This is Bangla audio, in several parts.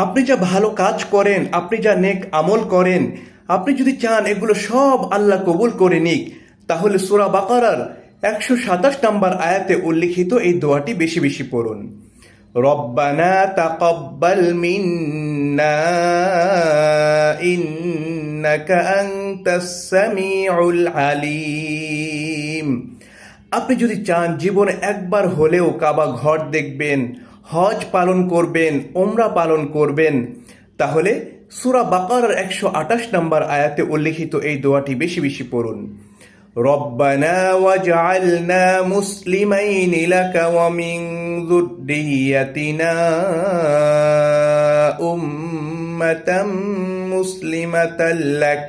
আপনি যা ভালো কাজ করেন, আপনি যা নেক আমল করেন, আপনি যদি চান এগুলো সব আল্লাহ কবুল করে নিক, তাহলে সূরা বাকারার 127 নম্বর আয়াতে উল্লিখিত এই দোয়াটি বেশি বেশি পড়ুন। রব্বানা তাকাব্বাল মিন্না ইন্নাকা আনতাস সামিউল আলিম। আপনি যদি চান জীবনে একবার হলেও কাবা ঘর দেখবেন, হজ পালন করবেন, ওমরা পালন করবেন, তাহলে সূরা বাকারার 128 নম্বর আয়াতে উল্লিখিত এই দোয়াটি বেশি বেশি পড়ুন। রব্বানা ওয়াজআলনা মুসলিমাইনি লাকা ওয়া মিন যুররিয়্যাতিনা উম্মাতাম মুসলিমাতাল লাক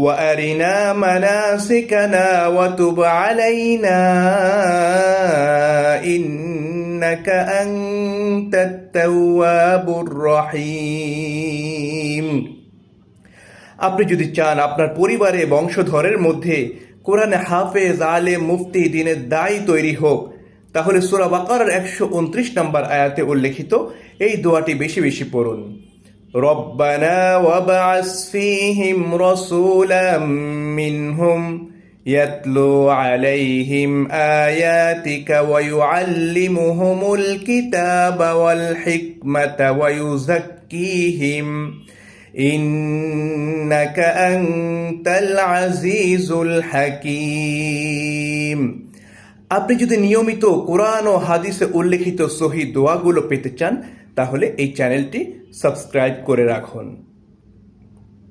وأرنا مناسكنا وتب علينا إنك أنت التواب الرحيم। আপনি যদি চান আপনার পরিবারে বংশধরের মধ্যে কোরআনে হাফেজ, আলেম, মুফতি, দ্বীনের দায়ী তৈরি হোক, তাহলে সূরা বাকারার 129 নম্বর আয়াতে উল্লেখিত এই দোয়াটি বেশি বেশি পড়ুন। ربنا وابعث فيهم رسولا منهم يتلو عليهم آياتك ويعلمهم الكتاب والحكمة ويزكيهم إنك أنت العزيز الحكيم। আপনি যদি নিয়মিত কোরআন ও হাদিসে উল্লেখিত সহিহ দোয়াগুলো পেতে চান, তাহলে এই চ্যানেলটি সাবস্ক্রাইব করে রাখুন।